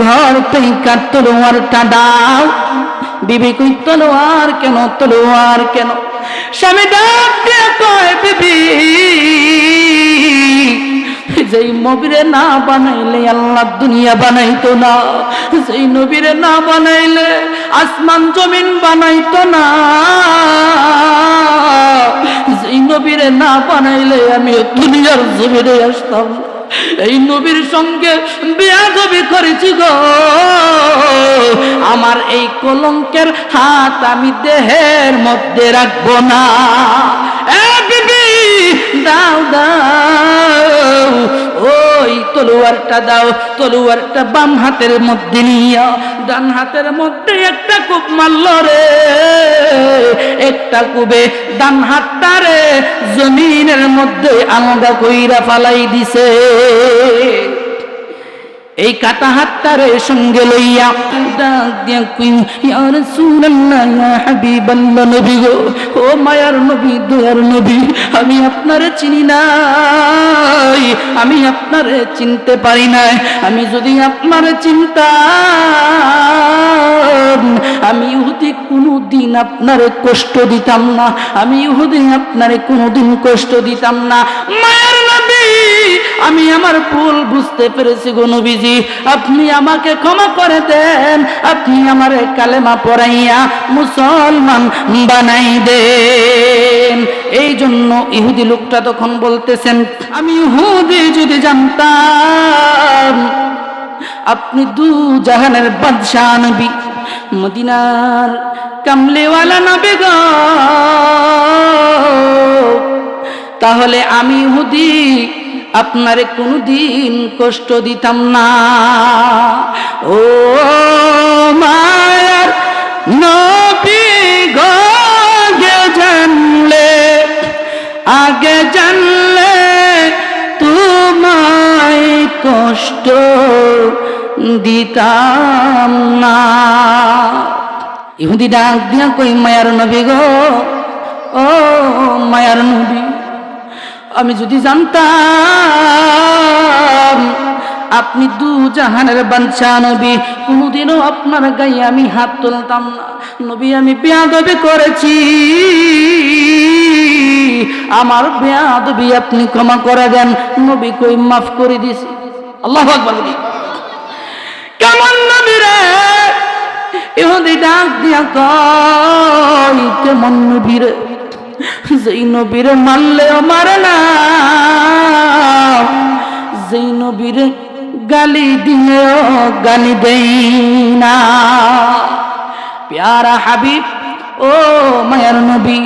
ঘর থেকে তলোয়ারটা দাও। বিবি কই তলোয়ার কেন, তলোয়ার কেন? স্বামী ডাক দিয়ে কয় বিবি, যেই নবীরে না বানাইলে আল্লাহ দুনিয়া বানাইতো না, যেই নবীরে না বানাইলে আসমান জমিন বানাইতো না, যেই নবীরে না বানাইলে আমি দুনিয়ার জমিনে আসতাম না। এই নবীর সঙ্গে বেয়াদবি করেছি গো, আমার এই কলঙ্কের হাত আমি দেহের মধ্যে রাখবো না। এ বিবি দাও দাও, ওই তলোয়ারটা দাও। তলোয়ারটা বাম হাতের মধ্যে নিয়া ডান হাতের মধ্যে একটা কূপ মারল রে, একটা কূপে ডান হাতটারে জমিনের মধ্যে আলাদা কইরা ফালাই দিছে। এই কাটা হাতটারে সঙ্গে লইয়া ডাক দিয়া কই ইয়া রাসূলুল্লাহ ইয়া হাবিবাল্লাহ, নবী গো, ও মায়ার নবী, দয়ার নবী, আমি আপনারে চিনি নাই, আমি আপনারে চিনতে পারি নাই। আমি যদি আপনারে চিনতাম আমি ইহুদি কোনোদিন আপনারে কষ্ট দিতাম না, আমি ইহুদি আপনারে কোনোদিন কষ্ট দিতাম না। মায়ার নবী, আমি আমার ভুল বুঝতে পেরেছি গো নবীজি, আপনি আমাকে ক্ষমা করে দেন, আপনি আমারে কালেমা পড়াইয়া মুসলমান বানাই দেন। এই জন্য ইহুদি লোকটা তখন বলতেছেন, আমি ইহুদি যদি জানতাম আপনি দু জাহানের বাদশাহ নবী, মদিনার কামলিওয়ালা নবী গো, তাহলে আমি ইহুদি আপনারে কোনদিন কষ্ট দিতাম না। ও মায়ার নবী গো, আগে জানলে তোমায় কষ্ট দিতাম না। ইহুদি ডাক দিয়া কই মায়ার নবী গো, ও মায়ার নবী, আমি যদি জানতাম আপনি দু জাহানের বাদশাহ নবী, কোনোদিনও আপনার গায়ে আমি হাত তুলতাম না। নবী, আমি বেয়াদবি করেছি, আমার বেয়াদবি আপনি ক্ষমা করে দেন। নবী কই মাফ করে দিছি। আল্লাহু আকবার বলি। কেমন নবী রে? ইহুদি ডাক দিয়া কয় কেমন নবী রে? যেই নবীরে মারলেও মারে না, যেই নবীরে গালি দিলেও গালি দেই না। প্যারা হাবিব, ও মায়ার নবী,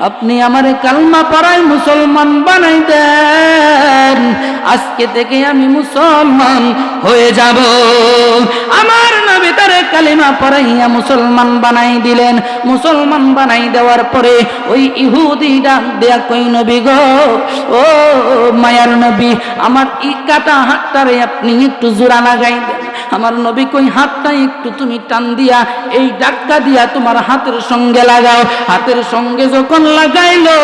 আপনি আমারে কালমা পড়াই মুসলমান বানাই দেন, আজকে থেকে আমি মুসলমান হয়ে যাব। আমার নবী তারে কালিমা পড়াইয়া মুসলমান বানাই দিলেন। মুসলমান বানাই দেওয়ার পরে ওই ইহুদি ডাক দেয়া কই নবী গো, ও মায়ার নবী, আমার ই কাটা হাতটারে আপনি একটু জোড়া লাগাই দেন। আমার নবী কই হাতটা একটু তুমি টান দিয়া এই ডাক্কা দিয়া তোমার হাতের সঙ্গে লাগাও। হাতের সঙ্গে যখন লাগাইলো,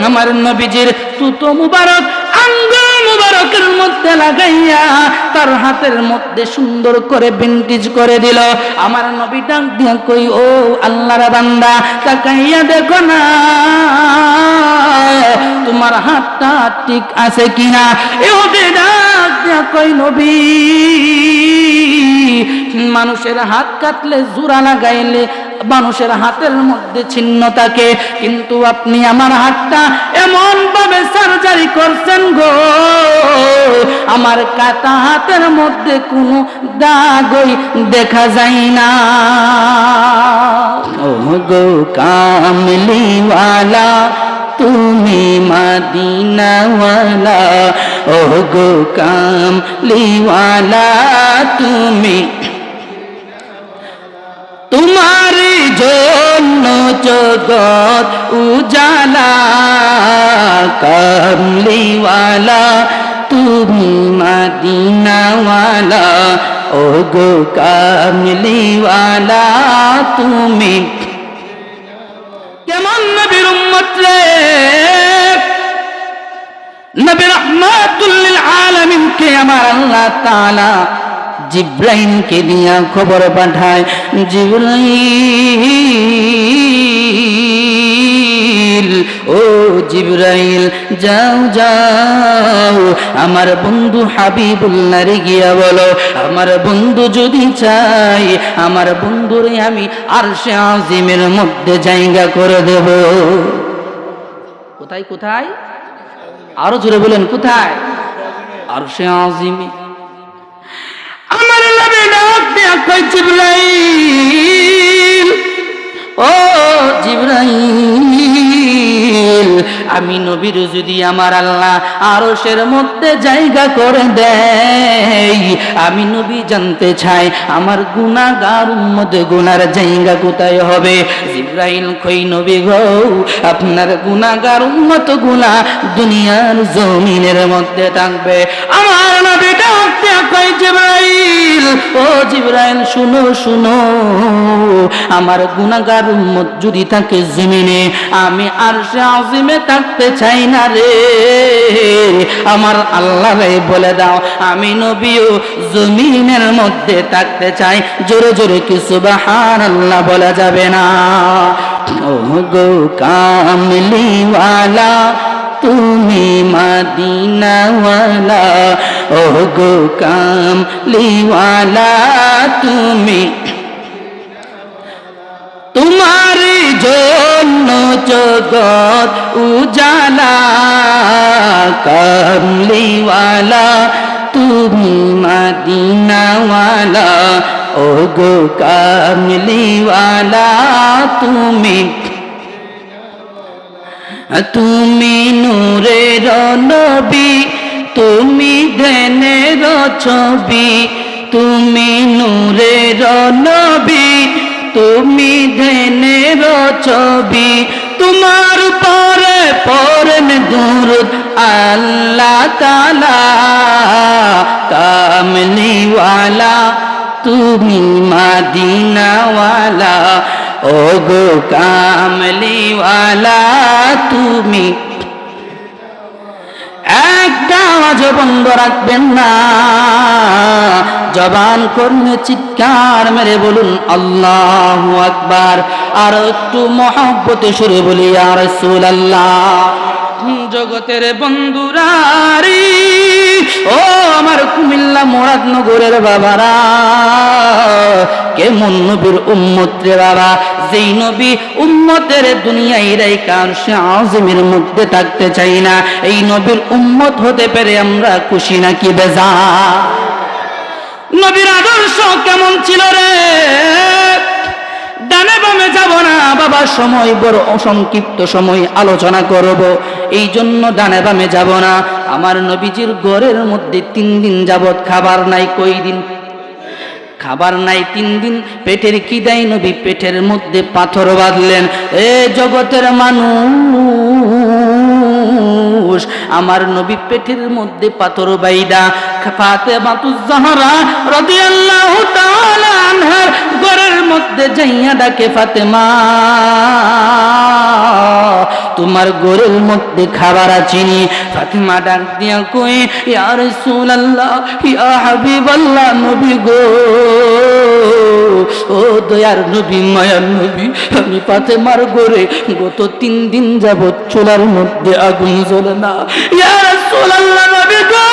আমার নবীজির তুতো মুবারক আঙ্গুল মুবারকের মধ্যে লাগাইয়া তার হাতের মধ্যে সুন্দর করে বেন্টিজ করে দিল। আমার নবী ডাক দিয়া কই ও আল্লাহর বান্দা, তাকাইয়া দেখো না তোমার হাতটা ঠিক আছে কিনা। ইহুদি ডাক দিয়া কই নবী, মানুষের হাত কাটলে জোড়া লাগাইলে মানুষের হাতের মধ্যে ছিন্ন থাকে, কিন্তু আপনি আমার হাতটা এমন ভাবে সার্জারি করছেন গো, আমার কাটা হাতের মধ্যে কোনো দাগই দেখা যায় না। ও গো কামলিওয়ালা, তুমি মদিনাওয়ালা, ও গো কামলিওয়ালা, তুমি, তোমার জন্য জগৎ উজালা, কামলিওয়ালা, তুমি মদিনাওয়ালা, ও গো কামলিওয়ালা, তুমি। কেমন নবীর উম্মত রে? নবী রাহমাতুল লিল আলামিনকে আমার আল্লাহ তাআলা জিবরাইলকে দিয়া খবর পাঠায়, জিবরাইল, ও জিবরাইল, যাও যাও আমার বন্ধু হাবিবুল্লাহরে গিয়া বলো, আমার বন্ধু যদি চাই আমার বন্ধুরে আমি আরশে আজিমের মধ্যে জায়গা করে দেব। কোথায় কোথায়? আরো জোরে বলেন, কোথায়? আরশে আজিমে। আমার নবী ডাক দিয়া কই, জিবরাইল, ও জিবরাইল, আমি নবীর যদি আমার আল্লাহ আরশের মধ্যে জায়গা করে দেয়, আমি নবী জানতে চাই আমার গুনাহগার উম্মত গুনার জায়গা কোথায় হবে? জিবরাইল কই, নবী গো, আপনার গুনাহগার উম্মত গুনাহ দুনিয়ার জমিনের মধ্যে থাকবে। আমার নবী ডাক দিয়া কই, জিবরাইল, ও জিবরাইল, শুনো শুনো, আমার গুনাহগার উম্মত যদি থাকে জমিনে, আমি আরশে আজিমে থাকতে চাই না রে। আমার আল্লাহরে বলে দাও আমি নবীও জমিনের মধ্যে থাকতে চাই। জোরে জোরে কি সুবহানাল্লাহ বলা যাবে না? ও গো কামলিওয়ালা তুমি মদিনাওয়ালা, ও গো কামলিওয়ালা তুমি, তোমার জন্য জগৎ উজালা, কামলিওয়ালা তুমি মদিনাওয়ালা, ও গো কামলিওয়ালা তুমি, তুমি নূরের নবী, তুমি ধ্যানের ছবি, তুমি নূরের নবী, তুমি ধ্যানের ছবি, তোমার পরে পড়েন দুরূদ আল্লাহ তাআলা, কামলিওয়ালা তুমি মদিনাওয়ালা, ও গো কামলিওয়ালা তুমি। একটা আওয়াজ বন্ধ রাখবেন না, জবান করলে চিৎকার মেরে বলুন আল্লাহু আকবার। আর একটু মহব্বতে সুরে বলি ইয়া রাসূলুল্লাহ। জগতের বন্ধুরারি, ও আমার কুমিল্লা মুরাদনগরের বাবারা, কেমন নবীর উম্মত রে বাবা, যেই নবী উম্মতের দুনিয়ায় রাইখা আরশে আজিমের মধ্যে থাকতে চাই না, এই নবীর উম্মত হতে পেরে আমরা খুশি নাকি বেজার? নবীর আদর্শ কেমন ছিল রে? ডানে বামে যাব না বাবা, সময় বড় অসংক্ষিপ্ত সময় আলোচনা করব, এই জন্য ডানে বামে যাব না। আমার নবীজির ঘরের মধ্যে 3 দিন যাবত খাবার নাই। কই দিন? খাবার নাই 3 দিন। পেটের খিদায় নবী পেটের মধ্যে পাথর বাঁধলেন। এ জগতের মানুষ, আমার নবী পেটের মধ্যে পাথর বাইদা ফাতেমাতুজ জাহরা রাদিয়াল্লাহু তাআলা আনহার ঘরের মধ্যে যাইয়া ডাকে, ফাতেমা তোমার ঘরের মধ্যে খাবার আছিনি? ফাতেমা ডাক দিয়া কই, ইয়া রাসূলুল্লাহ, ইয়া হাবিবাল্লাহ, নবী গো, ও দয়ার নবী, মায়ার নবী, আমি ফাতেমার ঘরে গত 3 দিন যাবত চুলার মধ্যে আগুন জ্বলে না। ইয়া রাসূলুল্লাহ, নবী গো,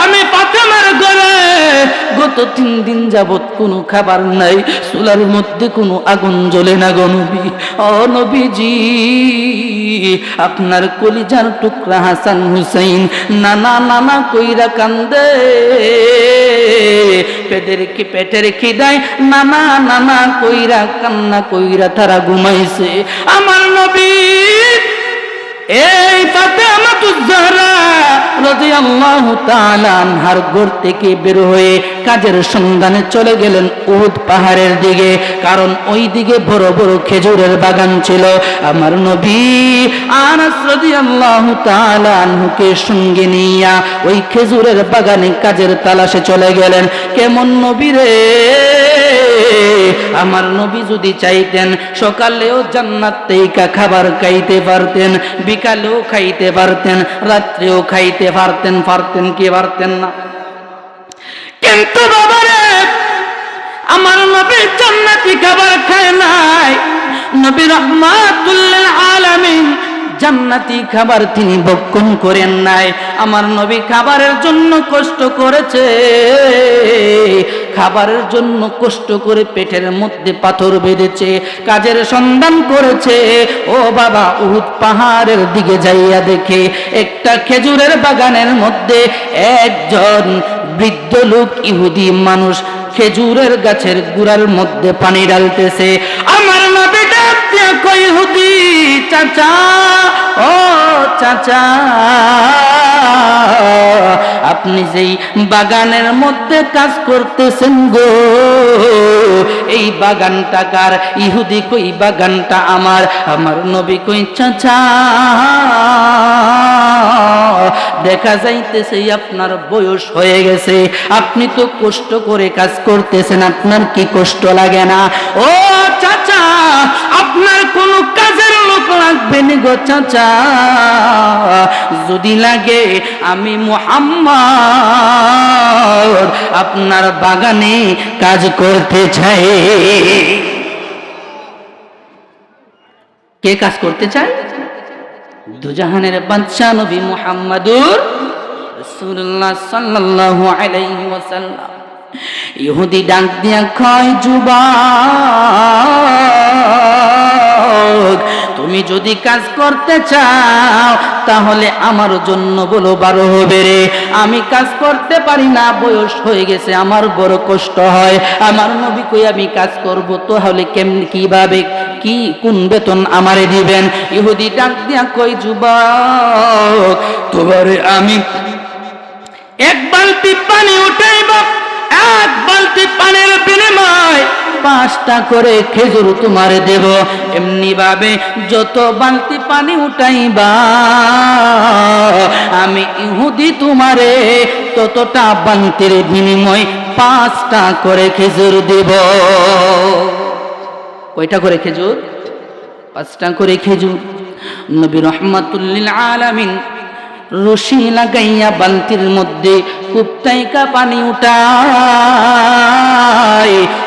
আমি ফাতেমার ঘরে গত 3 দিন যাবত কোনো খাবার নাই, চুলার মধ্যে কোনো আগুন জ্বলে না গো নবী। ও নবীজি, আপনার কলিজার টুকরা হাসান হুসাইন নানা নানা কইরা কান্দে, পেটের খিদায় নানা নানা কইরা কান্না কইরা তারা ঘুমাইছে। আমার নবী এই ফাতেমাতুজ জাহরা রাদিয়াল্লাহু তাআলা আনহার ঘর থেকে বের হয়ে কাজের সন্ধানে চলে গেলেন উহুদ পাহাড়ের দিকে, কারণ ওই দিকে বড় বড় খেজুরের বাগান ছিল। আমার নবী আনাস রাদিয়াল্লাহু তাআলা আনহুকে সঙ্গে নিয়া ওই খেজুরের বাগানে কাজের তালাশে চলে গেলেন। কেমন নবী রে, আমার নবী যদি চাইতেন সকালেও জান্নাত থেকে খাবার খাইতে পারতেন, বিকালেও খাইতে পারতেন, রাত্রেও খাইতে পারতেন কি পারতেন না? কিন্তু বাবারে আমার নবী জান্নাতি খাবার খায় নাই। নবী রাহমাতুল লিল আলামিন জান্নাতি খাবার তিনি ভক্ষণ করেন নাই। আমার নবী খাবারের জন্য কষ্ট করেছে, খাবারের জন্য কষ্ট করে পেটের মধ্যে পাথর বেঁধেছে, কাজের সন্ধান করেছে। ও বাবা, উহুদ পাহাড়ের দিকে যাইয়া দেখে একটা খেজুরের বাগানের মধ্যে একজন বৃদ্ধ লোক, ইহুদি মানুষ, খেজুরের গাছের গুড়ার মধ্যে পানি ঢালতেছে। আমার নবী ডাক দিয়া কই, ইহুদি চাচা, ও চাচা, আপনি যেই বাগানের মধ্যে কাজ করতেছেন গো, এই বাগানটা কার? ইহুদি কই, বাগানটা আমার। আমার নবী কই, চাচা, দেখা যাইতেছে আপনার বয়স হয়ে গেছে, আপনি তো কষ্ট করে কাজ করতেছেন, আপনার কি কষ্ট লাগে না? ও চাচা, আপনার কোনো কাজের লোক লাগবে নি গো চাচা, যদি লাগে আমি মুহাম্মদ আপনার বাগানে কাজ করতে চাই। কে কাজ করতে চায়? দুজাহানের বাদশা নবী মুহাম্মদুর রাসূলুল্লাহ সাল্লাল্লাহু আলাইহি ওয়াসাল্লাম। ইহুদি ডাক দিয়া কয়, যুবক, তুমি যদি কাজ করতে চাও তাহলে আমার জন্য বলো, 12 হবে রে। আমি কাজ করতে পারি না, বয়স হয়ে গেছে, আমার বড় কষ্ট হয়। আমার নবী কই, আমি কাজ করব, তাহলে কেমনি, কিভাবে, কি কোন বেতন আমারে দিবেন? ইহুদি ডাক দিয়া কই, যুবক, তোমারে আমি এক বালতি পানি উঠাইব, এক বালতি পানির বিনিময় 5টা করে খেজুর তোমারে দেব। এমনি ভাবে যত বালতি পানি উঠাইবা আমি ইহুদি তোমারে ততটা বালতির বিনিময় 5টা করে খেজুর দেব। কয়টা করে খেজুর? 5টা করে খেজুর। নবী রাহমাতুল লিল আলামিন রশি লাগাইয়া বালতির মধ্যে কুপ্তাইকা পানি উঠায়,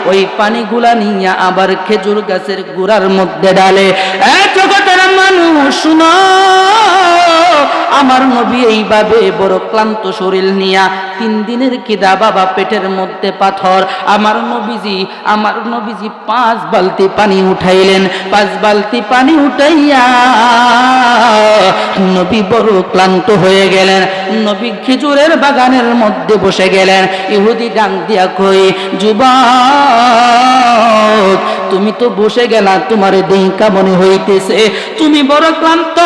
ওই পানিগুলা নিয়ে আবার খেজুর গাছের গুড়ার মধ্যে ডালে। জগতের মানুষ শুনো, আমার নবী এইভাবে বড় ক্লান্ত শরীর নিয়া 3 দিনের খিদা, বাবা পেটের মধ্যে পাথর, আমার নবীজি 5 বালতি পানি উঠাইলেন। 5 বালতি পানি উঠাইয়া নবী বড় ক্লান্ত হয়ে গেলেন। নবী খেজুরের বাগানের মধ্যে বসে গেলেন। ইহুদি ডাক দিয়া কই, যুবক, তুমি তো বসে গেলা, তোমারে দেইকা মনে হইতেছে তুমি বড় ক্লান্ত,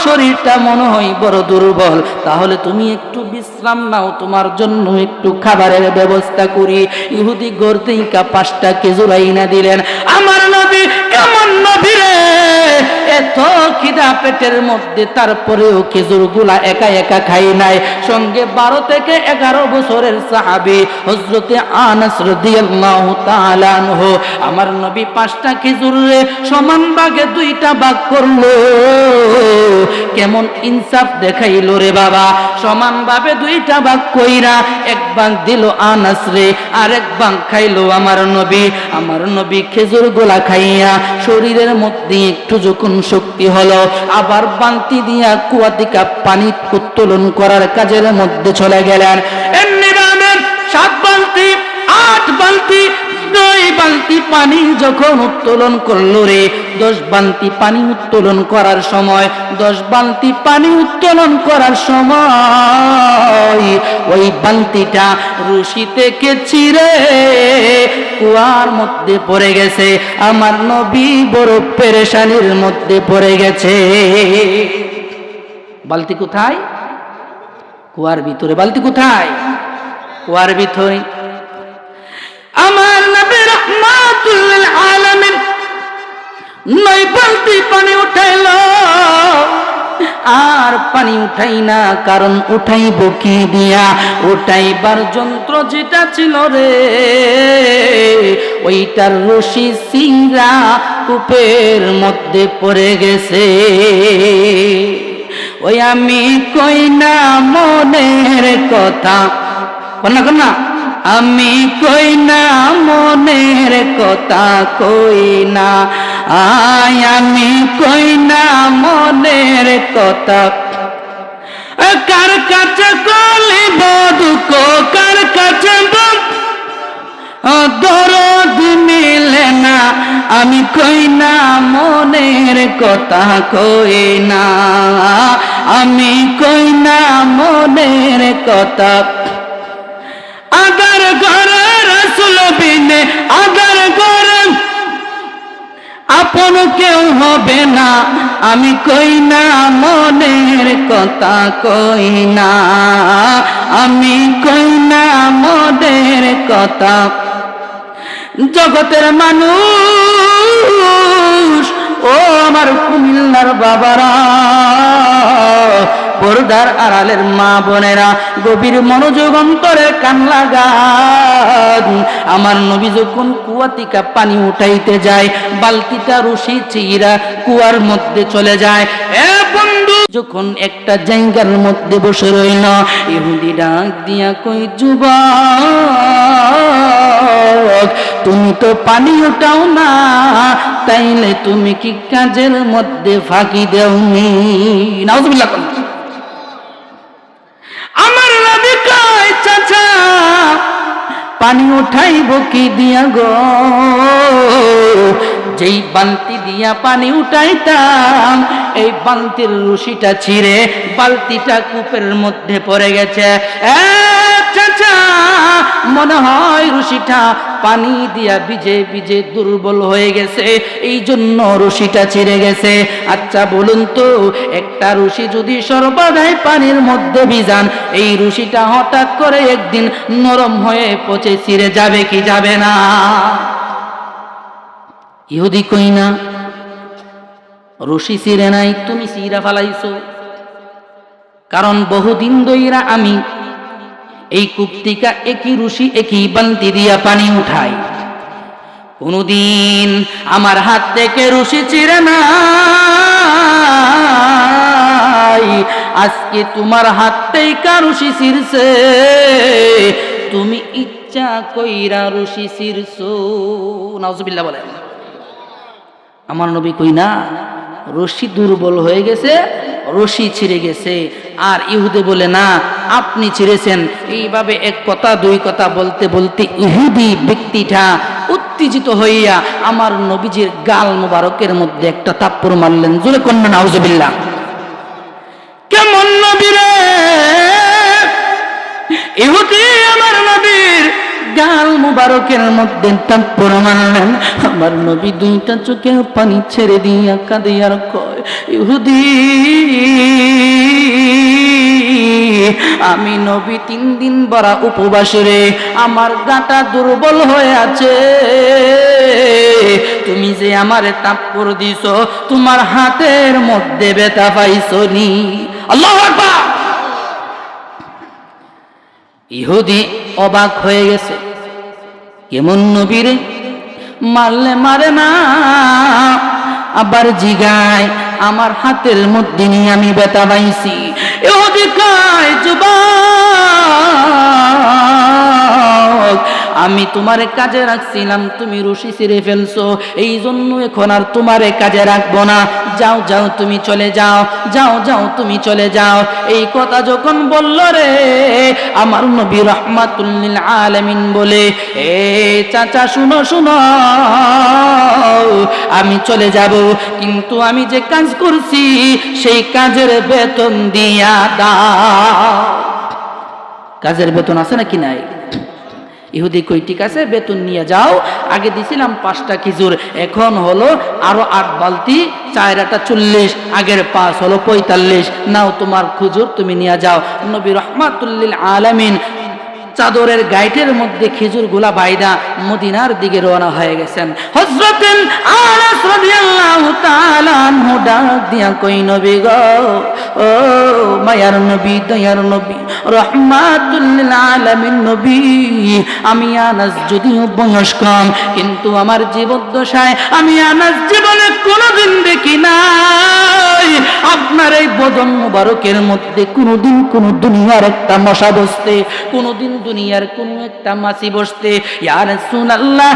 শরীরটা মনে হয় বড় দুর্বল, তাহলে তুমি একটু বিশ্রাম নাও, তোমার জন্য একটু খাবারের ব্যবস্থা করি। ইহুদি ঘর থেকে 5টা খেজুর আইনা দিলেন। আমার নবী কেমন নবী রে, এত খিদা পেটের মধ্যে, তারপরেও খেজুর গুলা একা একা খাই নাই। সঙ্গে 12 থেকে 11 বছরের সাহাবী হযরতে আনাস রাদিয়াল্লাহু তাআলা আনহু, আমার নবী 5টা খেজুরে সমান ভাগে 2টা ভাগ করলো। কেমন ইনসাফ দেখাইলো রে বাবা, সমান ভাবে 2টা ভাগ কইরা 1 ভাগ দিল আনাস রে, আর 1 ভাগ খাইলো আমার নবী। আমার নবী খেজুর গোলা খাইয়া শরীরের মধ্যে একটু যখন শক্তি হলো, আবার বালতি দিয়া কুয়া থেকে পানি উত্তোলন করার কাজের মধ্যে চলে গেলেন। এমনি ভাবে 7 বালতি, 8 বালতি, 2 বালতি পানি যখন উত্তোলন করলো রে, 10 বালতি পানি উত্তোলন করার সময়, 10 বালতি পানি উত্তোলন করার সময় ওই বালতিটা রশি থেকে ছিঁড়ে কুয়ার মধ্যে পড়ে গেছে। আমার নবী বড় পেরেশানির মধ্যে পড়ে গেছে। বালতি কোথায়? কুয়ার ভিতরে। বালতি কোথায়? কুয়ার ভিতরে। আমার নবী রাহমাতুল লিল আলামিন 9 বালতি পানি উঠাইলো, আর পানি উঠাই না, কারণ উঠাইব কি দিয়া? উঠাইবার যন্ত্র যেটা ছিল রে, ওইটার রশি সিংড়া কূপের মধ্যে পড়ে গেছে। ওই আমি কই না মনের কথা, কন্যা কন্যা, আমি কই না মনের কথা, কই না আয়, আমি কই না মনের কথা। কার কাছে কলিব দুঃখ, কার কাছে দরদ মিলে না, আমি কই না মনের কথা, কই না, আমি কই না মনের কথা। আদার ঘরে রাসূল বিনে, আদার ঘরে আপন কেউ হবে না, আমি কই না মনের কথা, কই না, আমি কই না মনের কথা। জগতের মানুষ, ও আমার কুমিল্লার বাবারা, পর্দার আড়ালের মা বোনেরা, গভীর মনোযোগ অন্তরে কান লাগান। আমার নবী যখন কুয়া থেকে পানি উঠাইতে যায়, বালতিটা রশি চিরা কুয়ার মধ্যে চলে যায়। এ বন্ধু, যখন একটা জায়গার মধ্যে বসে রইল, ইহুদি ডাক দিয়া কই, যুবক, তুমি তো পানি উঠাও না, তাইলে তুমি কি কাজের মধ্যে ফাঁকি দেওনি? নাউজুবিল্লাহ। আমার নবী কয়, চাচা পানি উঠাইব কি দিয়া গো? যেই বালতি দিয়া পানি উঠাইতাম, এই বালতির রশিটা ছিঁড়ে বালতিটা কূপের মধ্যে পড়ে গেছে। চাচা, মনে হয় রশিটা পানি দিয়া ভিজে ভিজে দুর্বল হয়ে গেছে, এই জন্য রশিটা ছিঁড়ে গেছে। আচ্ছা বলুন তো, একটা রশি যদি সর্বদাই পানির মধ্যে ভিজান, এই রশিটা হঠাৎ করে একদিন নরম হয়ে পচে ছিঁড়ে যাবে কি যাবে না? ইহুদি কই না, রশি ছিঁড়ে নাই, তুমি ছিঁড়া ফালাইছো। কারণ বহুদিন ধইরা আমি এই কূপ থেকে একই রশি একই বালতি দিয়া পানি উঠাই, কোনদিন আমার হাত থেকে রশি ছিঁড়ে নাই। আজকে তোমার হাত থেকে রশি ছিঁড়ছে, তুমি ইচ্ছা কইরা রশি ছিঁড়ছো। নাউজুবিল্লাহ বলেন। আমার নবী কই না, রশি দুর্বল হয়ে গেছে, রশি ছিঁড়ে গেছে। আর ইহুদি বলে না, আপনি ছিঁড়েছেন। এইভাবে এক কথা দুই কথা বলতে বলতে ইহুদি ব্যক্তিটা উত্তেজিত হইয়া আমার নবীজির গাল মুবারকের মধ্যে একটা থাপ্পড় মারলেন। জোরে কন্যা নাউজুবিল্লাহ। কেমন নবী রে! ইহুদি আমার নবীর গাল মুবারকের মধ্যে থাপ্পড় মারলেন। আমার নবী দুইটা চোখে পানি ছেড়ে দিয়া কাঁদে আর কয়, ইহুদি, আমি নবী 3 দিন বড় উপবাস রে, আমার গাটা দুর্বল হয়ে আছে। তুমি যে আমারে থাপ্পড় দিছো, তোমার হাতের মধ্যে ব্যথা পাইছো নি? আল্লাহু আকবার। ইহুদি অবাক হয়ে গেছে, কেমন নবী রে, মারলে মারে না, আবার জিগায় আমার হাতের মধ্যে নিয়ে আমি ব্যথা পাইছি। ইহুদি কয়, যুবক, আমি তোমারে কাজে রাখছিলাম, তুমি রশি ছিঁড়ে ফেলছো, এই জন্য এখন আর তোমারে কাজে রাখবো না। যাও যাও, তুমি চলে যাও, যাও যাও, তুমি চলে যাও। এই কথা যখন বলল রে, আমার নবী রাহমাতুল লিল আলামিন বলে, এ চাচা শুনো শুনো, আমি চলে যাব, কিন্তু আমি যে কাজ করছি সেই কাজের বেতন দিয়া দাও। কাজের বেতন আছে নাকি নাই? ইহুদি কই, ঠিক আছে, বেতন নিয়ে যাও। আগে দিছিলাম 5টা খেজুর, এখন হলো আরো 8 বালতি, 4 40, আগের 5 হলো 45। নাও তোমার খেজুর, তুমি নিয়ে যাও। নবী রাহমাতুল লিল আলামিন চাদরের গাইটের মধ্যে খেজুরগুলা বাইদা মদিনার দিকে রওনা হয়ে গেছেন। হযরত আনাস রাদিয়াল্লাহু তাআলা আনহু ডাক দিয়া কই, নবী গো, ও মায়ার নবী, দয়ার নবী, রাহমাতুল লিল আলামিন নবী, আমি আনাস যদিও বয়স কম, কিন্তু আমার জীবদ্দশায় আমি আনাস জীবনে কোনোদিন দেখি নাই আপনার এই বদন মুবারকের মধ্যে কোনোদিন কোন দুনিয়ার একটা মশা বসতে, কোনোদিন দুনিয়ার কোন একটা মাছি বসতে। ইয়া রাসূলুল্লাহ,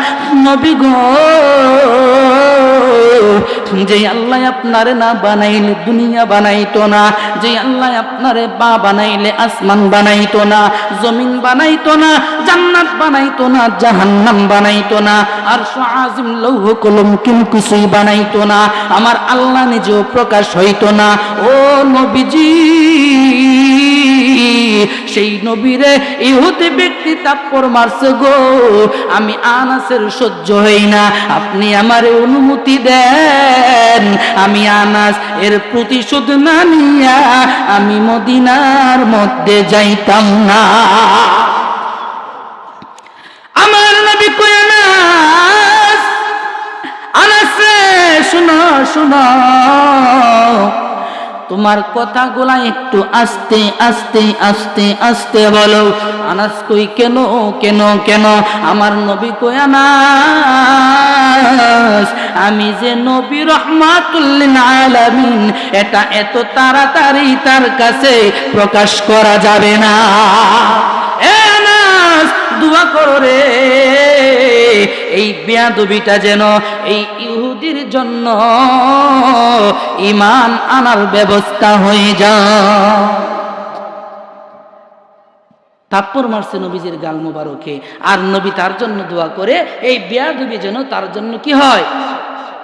নবী গো, যে আল্লাহ আপনারে না বানাইলে দুনিয়া বানাইতো না, যে আল্লাহ আপনারে পা বানাইলে আসমান বানাইতো না, জমিন বানাইতো না, জান্নাত বানাইতো না, জাহান্নাম বানাইতো না, আরশ আজিম লৌহ কলম কিছুই বানাইতো না, আমার আল্লাহ নিজেও প্রকাশ হইতো না। ও নবীজি, সেই নবীরে ইহুদি ব্যক্তি তাপ্পর মারছে গো, আমি আনাসের সহ্য হই না, আপনি আমারে অনুমতি দেন, আমি আনাস এর প্রতিশোধ না নিয়া আমি মদিনার মধ্যে যাইতাম না। আমার নবী কই, আনাস, আনাস রে, শুনো শুনো, তোমার কথাগুলা একটু আস্তে আস্তে আস্তে আস্তে বলো। আনাস কই, কেন কেন কেন? আমার নবী কই, আনাস, আমি যে নবী রহমাতুল লিল আলামিন, এটা এত তাড়াতাড়ি তার কাছে প্রকাশ করা যাবে না। এ আনাস, দোয়া করো রে, এই বেয়াদবিটা যেন এই ইহুদির জন্য ঈমান আনার ব্যবস্থা হয়ে যায়। থাপ্পড় মারছে নবীজির গাল মোবারকে, আর নবী তার জন্য দোয়া করে এই বেয়াদবি যেন তার জন্য কি হয়,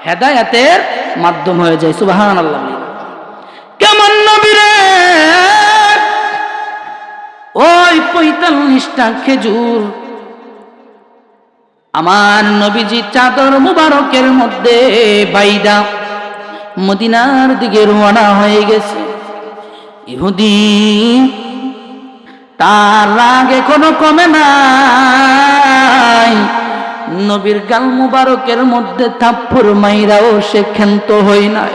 হেদায়েতের মাধ্যম হয়ে যায়। সুবহানাল্লাহ। কেমন নবী রে, ওই 45টা খেজুর আমার নবীজি চাদর মুবারকের মধ্যে বাইদা মদিনার দিকে রওনা হয়ে গেছে। ইহুদি তার রাগ এখনো কমে নাই, নবীর গাল মুবারকের মধ্যে থাপ্পড় মাইরাও সে ক্ষান্ত হই নাই।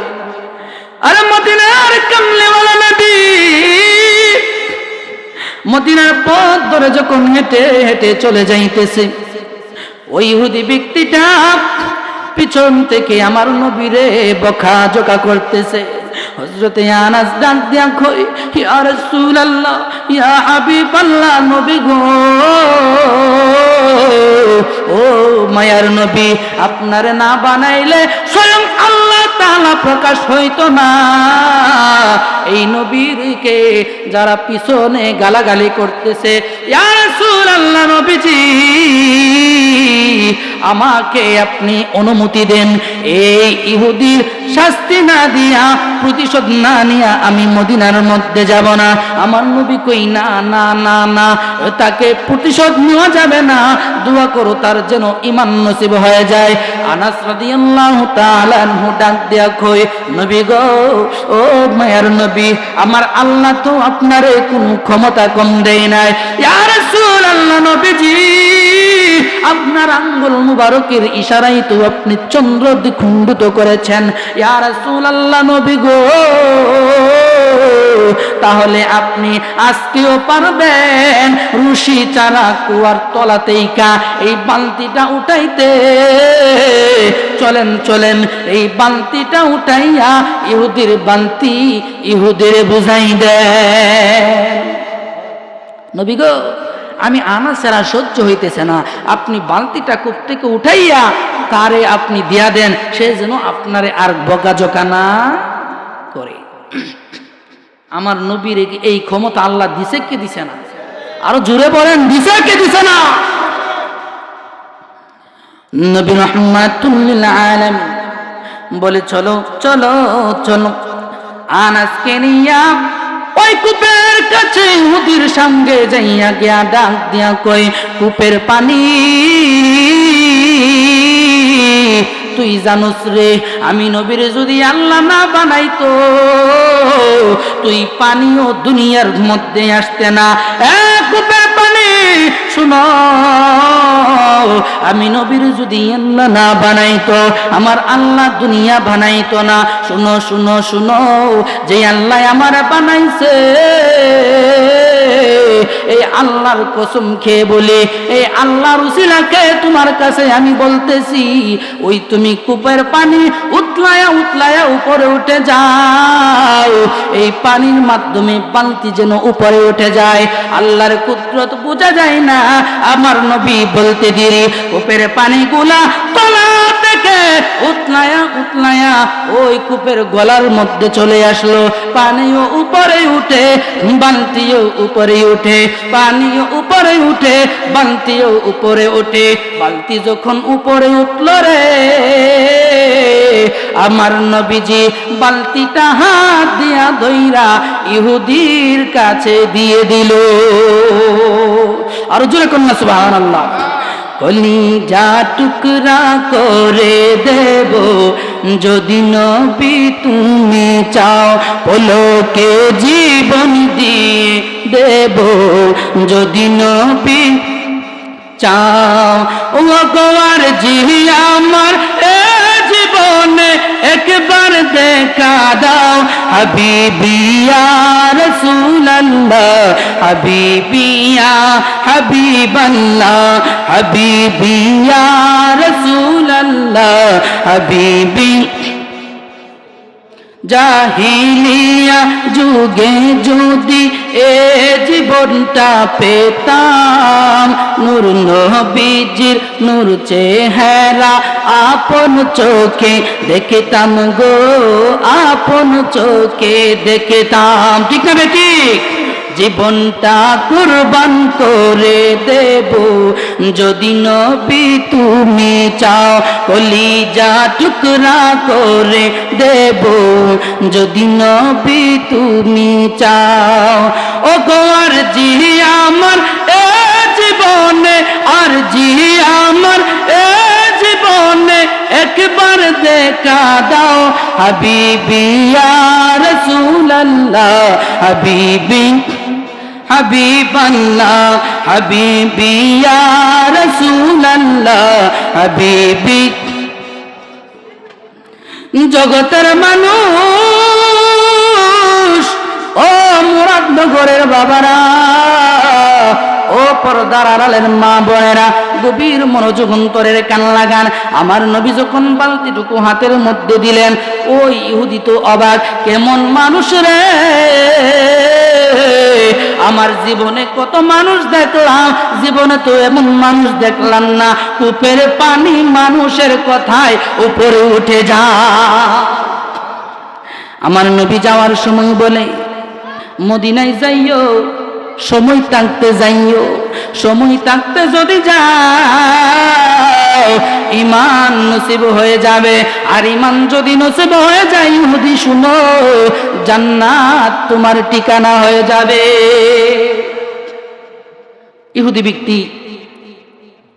আরে মদিনার কামলিওয়ালা নবী মদিনার পথ ধরে যখন হেঁটে হেঁটে চলে যাইতেছে, ওই ইহুদি ব্যক্তিটা পিছন থেকে আমার নবীরে বকাঝকা করতেছে। হযরতে আনাস ডাক দিয়া কই, ইয়া রাসূলুল্লাহ, ইয়া হাবিবাল্লাহ, নবী গো, ও মায়ার নবী, আপনারে না বানাইলে স্বয়ং আল্লাহ তাআলা প্রকাশ হইতো না। এই নবীকে যারা পিছনে গালাগালি করতেছে, ইয়া রাসূলুল্লাহ, নবীজি, আমাকে আপনি অনুমতি দেন, এই ইহুদির শাস্তি না দিয়া, প্রতিশোধ না নিয়া আমি মদিনার মধ্যে যাব না। আমার নবী কই, না না না না, তাকে প্রতিশোধ নেওয়া যাবে না, দোয়া করো তার যেন ঈমান নসিব হয়ে যায়। আনাস রাদিয়াল্লাহু তাআলা আনহু ডাক দিয়া কই, নবী গো, ও মায়ার নবী, আমার আল্লাহ তো আপনারে কোনো ক্ষমতা কম দেয় নাই। ইয়া রাসূলুল্লাহ, নবীজি, আপনার আঙ্গুল মুবারকের ইশারায় তো আপনি চন্দ্র দ্বিখণ্ডিত করেছেন। ইয়া রাসূলুল্লাহ, নবী গো, তাহলে আপনি আজকেও পারবেন রুশি চারা কুয়ার তলাতেই কা এই বালতিটা উঠাইতে? চলেন চলেন, এই বালতিটা উঠাইয়া ইহুদির বালতি ইহুদিরে বুঝাই দেন। নবী গো, আমি আনাসেরা সহ্য হইতেছে না, আপনি বালতিটা কূপ থেকে উঠাইয়া তারে আপনি দিয়া দেন, সে যেন আপনারে আর বকাঝকা না করে। আমার নবীর এই ক্ষমতা আল্লাহ দিছে কি দিছে না? আরো জোরে বলেন, দিছে কি দিছে না? নবী রাহমাতুল লিল আলামিন বলে, চলো চলো চলো। আনাসকে নিয়া ওই কূপের কাছে ইহুদির সঙ্গে যাইয়া গিয়া ডাক দিয়া কই, কূপের পানি তুই জানোস রে, আমি নবীর যদি আল্লাহ না বানাইতো তুই পানিও দুনিয়ার মধ্যে আসতে না। কূপের পানি শুনো, আমি নবীর যদি আল্লাহ না বানাইতো, আমার আল্লাহ দুনিয়া বানাইতো না। শুনো শুনো শুনো, যে আল্লাহ আমার বানাইছে, এই আল্লাহর কসম খেয়ে বলি, এই আল্লাহর উসিলাকে তোমার কাছে আমি বলতেছি, ওই তুমি কূপের পানি উতলায়া উতলায়া উপরে উঠে যাও, এই পানির মাধ্যমে বালতি যেন উপরে উঠে যায়। আল্লাহর কুদরত বোঝা যায় না। আমার নবী বলতে দিরি, কূপের পানিগুলা তলা থেকে উতলায়া উতলায়া ওই কূপের গলার মধ্যে চলে আসলো। পানিও উপরে উঠে, বালতিও উপরে উঠে, পানিও উপরে উঠে, বালতিও উপরে উঠে। বালতি যখন উপরে উঠল রে, আমার নবীজি বালতিটা হাত দিয়া ধইরা ইহুদির কাছে দিয়ে দিল। আর জোরে কন্যা সুবহানাল্লাহ। কলিজা টুকরা করে দেব যদি নবী তুমি চাও, পলকে জীবন দিয়ে দেব যদি নবী চাও। ও গোয়ার জি আমার এ জীবনে একবার দেখা দাও, হাবিবি ইয়া রাসূলুল্লাহ, হাবিবি ইয়া হাবিবাল্লাহ, হাবিবি ইয়া রাসূলুল্লাহ, হাবিবি। জাহিলিয়া যুগে যদি এ জীবনটা পেতাম, নূর নবীজির নূর চেহারা আপন চোখে দেখতাম গো, আপন চোখে দেখতাম। ঠিক না বেটি? জীবনটা কুরবান করে দেব যদি নবী তুমি চাও, কলিজা টুকরা করে দেব যদি নবী তুমি চাও। ও গো আর জি আমার এ জীবনে, আর জি আমার এ জীবনে একবার দেখা দাও, হাবিবি ইয়া রাসূলুল্লাহ, হাবিবি হাবিবাল্লাহ, হাবিবি ইয়া রাসূলুল্লাহ, হাবিবি। জগতের মানুষ, ও মুরাদনগরের বাবারা, ও পর্দার আড়ালের মা বোনেরা, গভীর মনোযোগ অন্তরের কান লাগান। আমার নবী যখন বালতিটুকু হাতের মধ্যে দিলেন, ওই ইহুদি তো অবাক, কেমন মানুষ রে, আমার জীবনে কত মানুষ দেখলাম, জীবনে তো এমন মানুষ দেখলাম না। কূপের পানি মানুষের কথায় উপরে উঠে যা। আমার নবী যাওয়ার সময় বলে, মদিনায় যাইও, সময় থাকতে যাইও, সময় থাকতে যদি যাও ঈমান নসিব হয়ে যাবে। আর ঈমান যদি নসিব হয়ে যায়, ইহুদি শুনো, জান্নাত তোমার ঠিকানা হয়ে যাবে। ইহুদি ব্যক্তি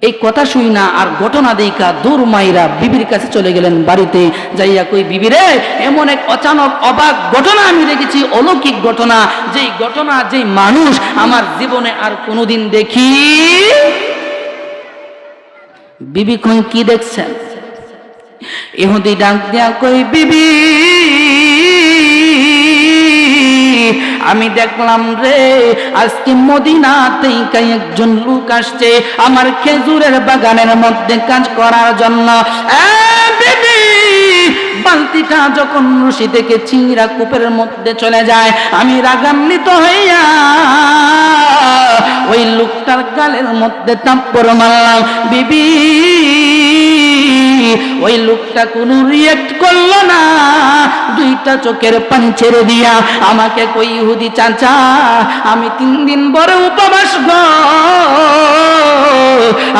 এই কথা শুই না আর ঘটনা দেখা দূর মাইরা বিবির কাছে চলে গেলেন। বাড়িতে যাইয়া কই, বিবি রে, এমন এক অচানক অবাক ঘটনা আমি দেখেছি, অলৌকিক ঘটনা, যেই ঘটনা, যেই মানুষ আমার জীবনে আর কোনোদিন দেখি। বিবি কই, কি দেখছেন? ইহুদি ডাক দিয়া কই, বিবি আমি দেখলাম রে, আজকে মদিনাতে একজন লোক আসছে আমার খেজুরের বাগানের মধ্যে কাজ করার জন্য। বালতিটা যখন রশি থেকে চিংড়া কূপের মধ্যে চলে যায়, আমি রাগান্বিত হইয়া ওই লোকটার গালের মধ্যে থাপ্পড় মারলাম। বিবি ওই লোকটা কোনো রিয়েক্ট করলো না, দুইটা চোখের পানি ছেড়ে দিয়া আমাকে কই, ইহুদি চাচা, আমি 3 দিন পরে উপবাস গো,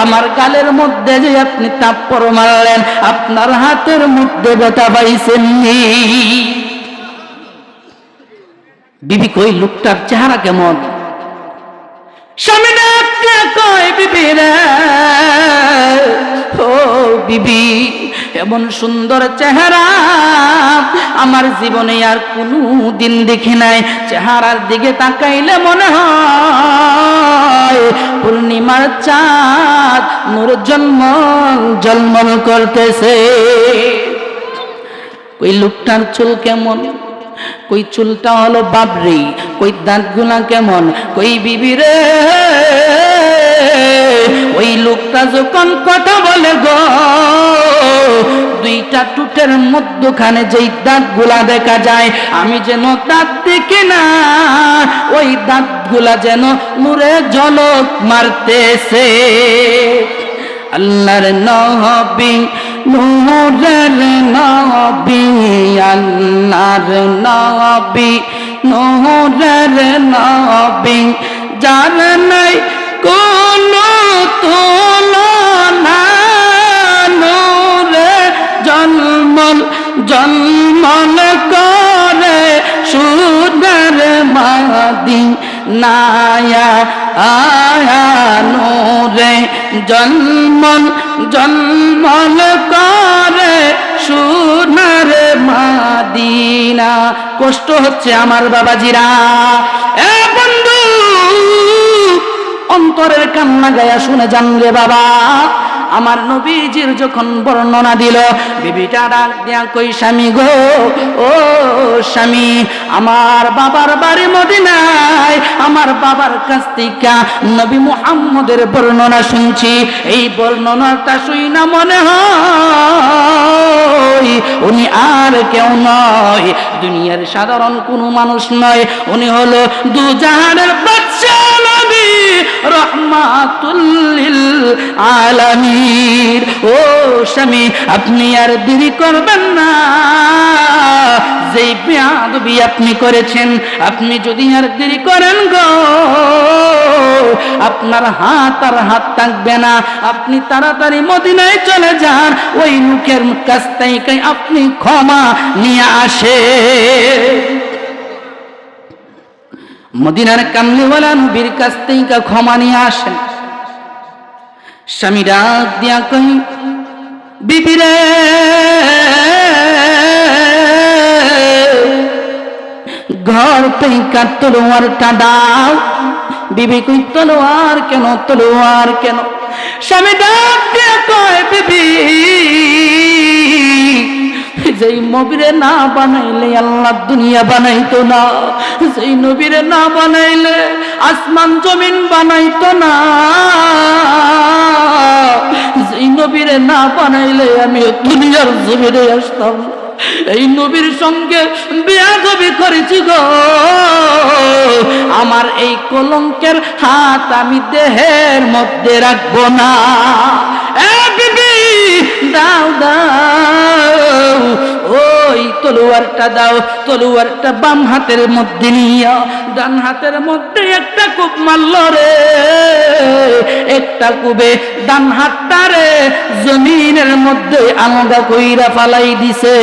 আমার গালের মধ্যে যে আপনি থাপ্পড় মারলেন, আপনার হাতের মধ্যে ব্যথা পাইছেননি? বিবি কই, লোকটার চেহারা কেমন? স্বামী ডাকতে কয়, বিবি রে, ও বিবি, এমন সুন্দর চেহারা আমার জীবনে আর কোনো দিন দেখি নাই। চেহারার দিকে তাকাইলে মনে হয় পূর্ণিমার চাঁদ নূর ঝলমল ঝলমল করতেছে। ওই লোকটার চুল কেমন, কই চুলটা হলো বাবরি, কই দাঁতগুলা কেমন, কই বিবিরে ওই লোকটা যখন কথা বলে গো, দুইটা টুটের মধ্যখানে যেই দাঁতগুলা দেখা যায়, আমি যেন দাঁত দেখি না, ওই দাঁতগুলা যেন নূরে ঝলক মারতেছে। আল্লাহর নবী নূরের নবী, আল্লাহর নবী নূরের নবী, যার নাই কোনো তুলনা, নূরে ঝলমল ঝলমল করে সুন্দর মদিনায়া আয়া, নূরে ঝলমল ঝলমল করে সোনার মদিনা। কষ্ট হচ্ছে আমার বাবাজিরা, এ বন্ধু অন্তরের কান্না গায়া শুনে যান রে বাবা। আমার নবীজির যখন বর্ণনা দিল, বিবিটা ডাক দিয়া কই স্বামী গো, ও স্বামী, আমার বাবার বাড়ি মদিনায়, আমার বাবার কাছ থেকে নবী মুহাম্মদের বর্ণনা শুনছি। এই বর্ণনাটা শুই না মনে হয় উনি আর কেউ নয়, দুনিয়ার সাধারণ কোনো মানুষ নয়, উনি হলো দুজাহানের বাদশা নবী রহমাতুল লিল আলামিন। ও স্বামী, আপনি আর দেরি করবেন না, যেই বেয়াদবি আপনি করেছেন, আপনি যদি আর দেরি করেন গো, আপনার হাত আর হাত থাকবে না। আপনি তাড়াতাড়ি মদিনায় চলে যান, ওই লোকের কাছ থেকে আপনি ক্ষমা নিয়ে আসে। মদিনার কামলিওয়ালা নবীর কাছ থেকে ক্ষমা নিয়ে আসেন। স্বামী ডাক দিয়া কই, বিবিরে ঘর থেকে তলোয়ারটা দাও। বিবি কই, তলোয়ার কেন, তলোয়ার কেন? স্বামী ডাক দিয়া কয়, বিবি যেই নবীরে না বানাইলে আল্লাহ দুনিয়া বানাইতো না, যেই নবীরে না বানাইলে আসমান জমিন বানাইতো না, যেই নবীরে না বানাইলে আমি দুনিয়ার জমিনে আসতাম না। এই নবীর সঙ্গে বেয়াদবি করেছি গো, আমার এই কলঙ্কের হাত আমি দেহের মধ্যে রাখবো না। এ বিবি দাও দাও, ওই তলোয়ারটা দাও। তলোয়ারটা বাম হাতের মধ্যে নিয়া ডান হাতের মধ্যে একটা কূপ মারল রে, একটা কূপে ডান হাতটারে জমিনের মধ্যে আলাদা কইরা ফালাই দিছে।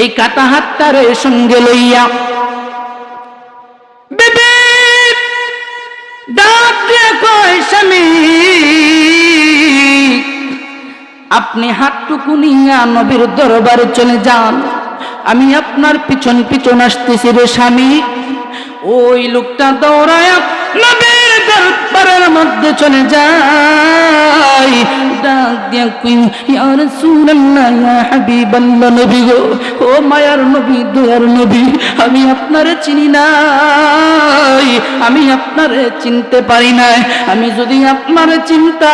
এই কাটা হাতটারে সঙ্গে লইয়া বিবি ডাক দিয়ে কয়, স্বামী আপনি হাতটুকু নিয়ে নবীর দরবারে চলে যান, আমি আপনার পিছন পিছন আসতেছি রে স্বামী। ওই লোকটা দৌড়ায়া নবীর দরবারের মধ্যে চলে যায়, ডাক দিয়া কই, ইয়া রাসূলুল্লাহ, ইয়া হাবিবাল্লাহ, নবী গো, ও মায়ার নবী, দয়ার নবী, আমি আপনারে চিনি নাই, আমি আপনারে চিনতে পারি নাই। আমি যদি আপনারে চিনতাম,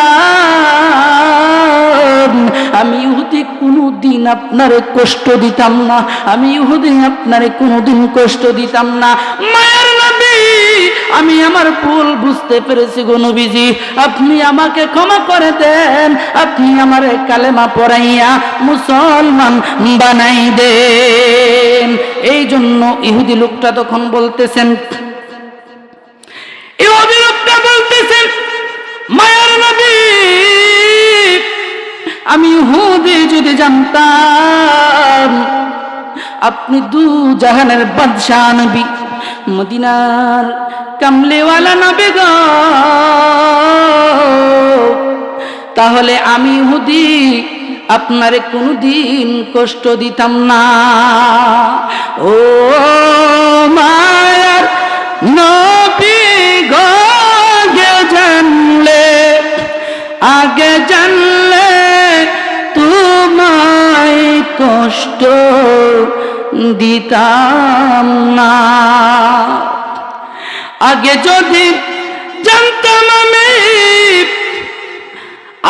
আমি ইহুদি কোনোদিন আপনারে কষ্ট দিতাম না, আমি ইহুদি আপনারে কোনোদিন কষ্ট দিতাম না। মায়ার নবী, আমি আমার ভুল বুঝতে পেরেছি গো নবীজি, আপনি আমাকে ক্ষমা করে দেন, আপনি আমারে কালেমা পড়াইয়া মুসলমান বানাই দেন। এই জন্য ইহুদি লোকটা তখন বলতেছেন, ইহুদি লোকটা বলতেছেন, মায়ার নবী, আমি ইহুদি যদি জানতাম আপনি দু জাহানের বাদশা নবী, মদিনার কামলিওয়ালা নবী গো, তাহলে তাহলে আমি ইহুদি আপনারে কোনদিন কষ্ট দিতাম না। ও মায়ার নবী গো, আগে জানলে তোমায় কষ্ট দিতাম না। আগে যদি জানতাম আমি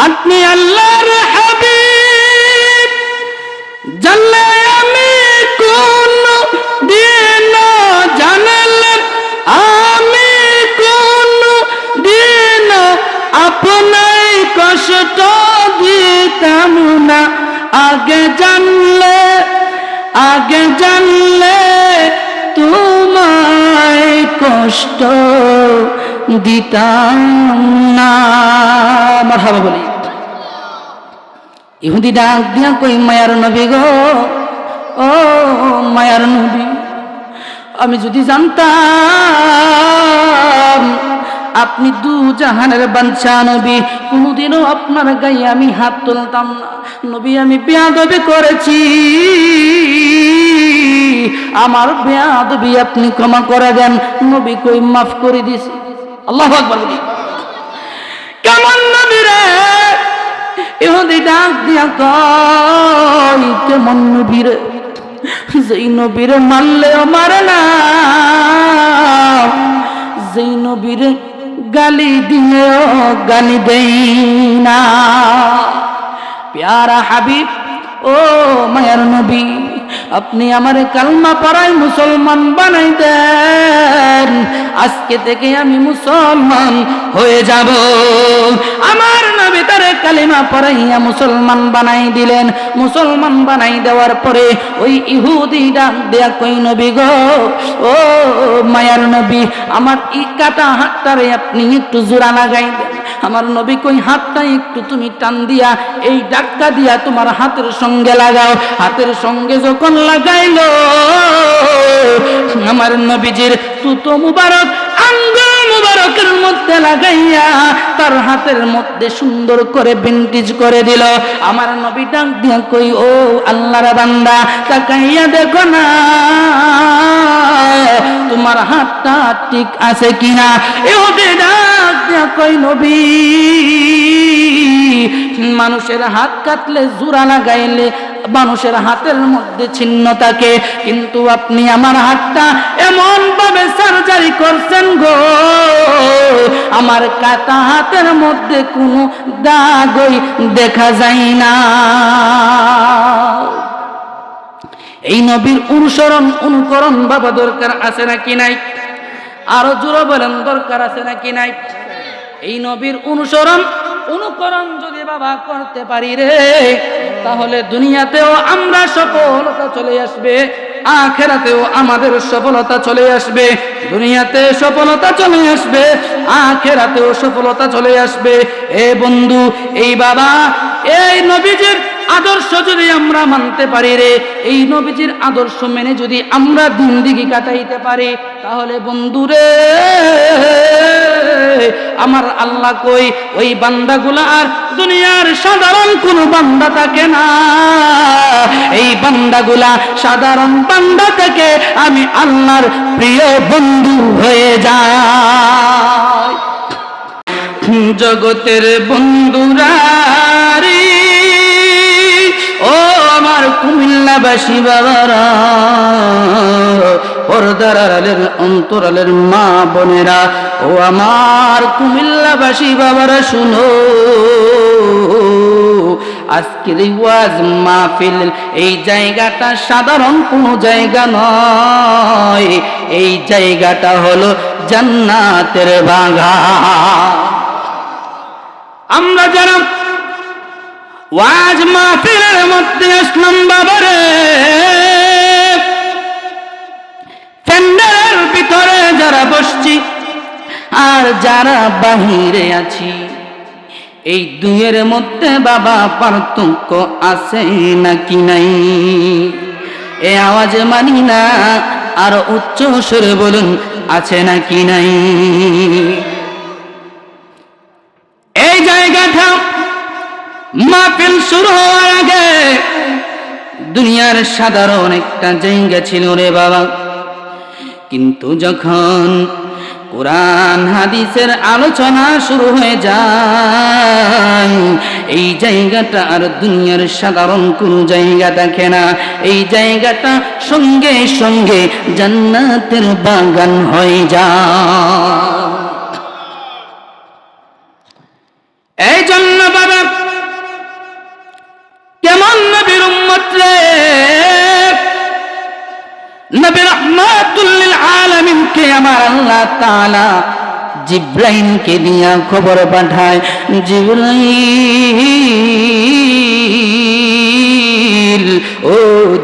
আপনি আল্লাহর হাবিব, জানলে আমি কোন দিন জানলে আমি কোন দিন আপনায় কষ্ট দিতাম না। আগে জানলে তোমায় কষ্ট দিতাম না। মারহাবা বলি। ইহুদি ডাক দিয়া কই, মায়ার নবী গো, ও মায়ার নবী, আমি যদি জানতাম আপনি দু জাহানের বাদশা নবী, কোনোদিনও আপনার গায়ে আমি হাত তুলতাম না। নবী, আমি বেয়াদবি করেছি, আমার বেয়াদবি আপনি ক্ষমা করে দেন। নবী কই, মাফ করে দিছি। আল্লাহু আকবার বলি। কেমন নবী রে? ইহুদি ডাক দিয়া কয়, কেমন নবী রে? যেই নবীরে মারলেও মারে না, যেই নবীরে গালি দিলেও গালি দেই না। প্যারা হাবিব, ও মায়ার নবী, আপনি আমারে কালমা পড়াই মুসলমান বানাই দেন, আজকে থেকে আমি মুসলমান হয়ে যাব। আমার নবী তারে কালিমা পড়াইয়া মুসলমান বানাই দিলেন। মুসলমান বানাই দেওয়ার পরে ওই ইহুদি ডাক দেয়া কই, নবী গো, ও মায়ার নবী, আমার ই কাটা হাতটারে আপনি একটু জোড়া লাগাই দেন। আমার নবী কই, হাতটা একটু তুমি টান দিয়া এই ডাক্কা দিয়া তোমার হাতের সঙ্গে লাগাও। হাতের সঙ্গে যখন লাগাইলো, আমার নবীজির তুতো মুবারক আঙ্গুল মুবারকের মধ্যে লাগাইয়া তার হাতের মধ্যে সুন্দর করে বেন্টিজ করে দিল। আমার নবী ডাক দিয়া কই, ও আল্লাহর বান্দা, তাকাইয়া দেখো না তোমার হাতটা ঠিক আছে কিনা। ইহুদি ডাক দিয়া কই, নবী, মানুষের হাত কাটলে জোড়া লাগাইলে মানুষের হাতের মধ্যে ছিন্ন থাকে, কিন্তু আপনি আমার হাতটা এমন ভাবে সার্জারি করছেন গো, আমার কাটা হাতের মধ্যে কোনো দাগই দেখা যায় না। এই নবীর অনুকরণ বাবা দরকার আছে নাকি নাই? আরো জোরে বলেন, দরকার আছে নাকি নাই? এই নবীর অনুকরণ যদি বাবা করতে পারি রে, তাহলে দুনিয়াতেও আমরা সফলতা চলে আসবে, আখিরাতেও আমাদের সফলতা চলে আসবে। দুনিয়াতে সফলতা চলে আসবে, আখিরাতেও সফলতা চলে আসবে। এ বন্ধু, এই বাবা, এই নবীজির আদর্শ যদি আমরা মানতে পারি রে, এই নবীজির আদর্শ মেনে যদি আমরা জিন্দেগি কাটাইতে পারি, তাহলে বন্ধুরে আমার আল্লাহ কই, ওই বান্দাগুলা আর দুনিয়ার সাধারণ কোন বান্দা থাকে না। এই বান্দাগুলা সাধারণ বান্দা থেকে আমি আল্লাহর প্রিয় বন্ধু হয়ে যাই। জগতের বন্ধুরা রে, ও আমার কুমিল্লাবাসী বাবারা, পর্দার আড়ালের অন্তরালের মা বোনেরা, ও আমার কুমিল্লাবাসী বাবারা, শুনো, আজকের এই ওয়াজ মাহফিল, এই জায়গাটা সাধারণ কোনো জায়গা নয়, এই জায়গাটা হলো জান্নাতের বাগান। আমরা যারা ওয়াজ মাহফিলের মধ্যে আসলাম বাবারে, প্যান্ডেলের ভিতরে যারা বসছি আর যারা বাহিরে আছি, এই দুইয়ের মধ্যে বাবা পার্থক্য আছে নাকি নাই? এ আওয়াজে মানি না, আর উচ্চ সুরে বলুন, আছে নাকি নাই? এই জায়গাটা মাহফিল শুরু হওয়ার আগে দুনিয়ার সাধারণ একটা জায়গা ছিল রে বাবা, কিন্তু যখন কোরআন হাদিসের আলোচনা শুরু হয়ে যায় এই জায়গাটা আর দুনিয়ার সাধারণ কোন জায়গা থাকে না। এই জায়গাটা সঙ্গে সঙ্গে জান্নাতের বাগান হয়ে যায়। এই জন্য বাবা, কেমন নবীর উম্মত রে, নবী রাহমাতুল লিল আলামিনকে আমার আল্লাহ তাআলা জিবরাইলকে দিয়া খবর পাঠায়, জিবরাইল, ও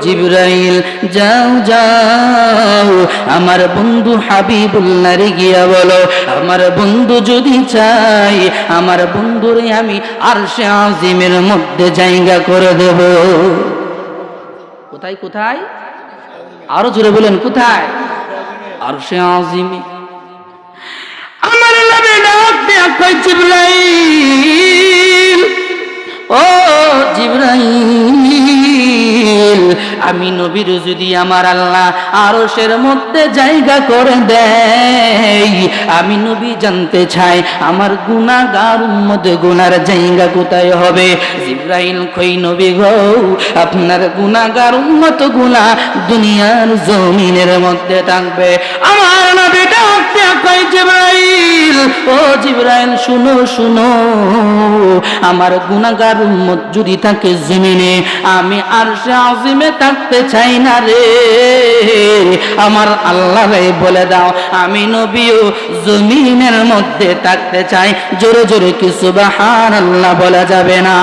জিবরাইল, যাও যাও আমার বন্ধু হাবিবুল্লাহরে গিয়া বলো, আমার বন্ধু যদি চাই আমার বন্ধুরে আমি আরশে আজিমের মধ্যে জায়গা করে দেব। কোথায় কোথায়? আরো জোরে বলেন, কোথায়? আরশে আজিমে। আমার নবী ডাক দিয়া কয়, জিবরাইল, ও জিবরাইল, আমি নবীর যদি আমার আল্লাহ আরশের মধ্যে জায়গা করে দেয়, আমি নবী জানতে চাই আমার গুনাহগার উম্মত গুনার জায়গা কোথায় হবে? জিবরাইল কই, নবী গো, আপনার গুনাহগার উম্মত গুলা দুনিয়ার জমিনের মধ্যে থাকবে। আমার নবী ডাক দিয়া কই, জিবরাইল, ও জিবরাইল, শুনো শুনো, আমার গুনাহগার উম্মত যদি থাকে জমিনে, আমি আরশে আজিমে থাকতে চাই না রে। আমার আল্লাহরে বলে দাও আমি নবীও জমিনের মধ্যে থাকতে চাই। জোরে জোরে কি সুবহানাল্লাহ বলা যাবে না?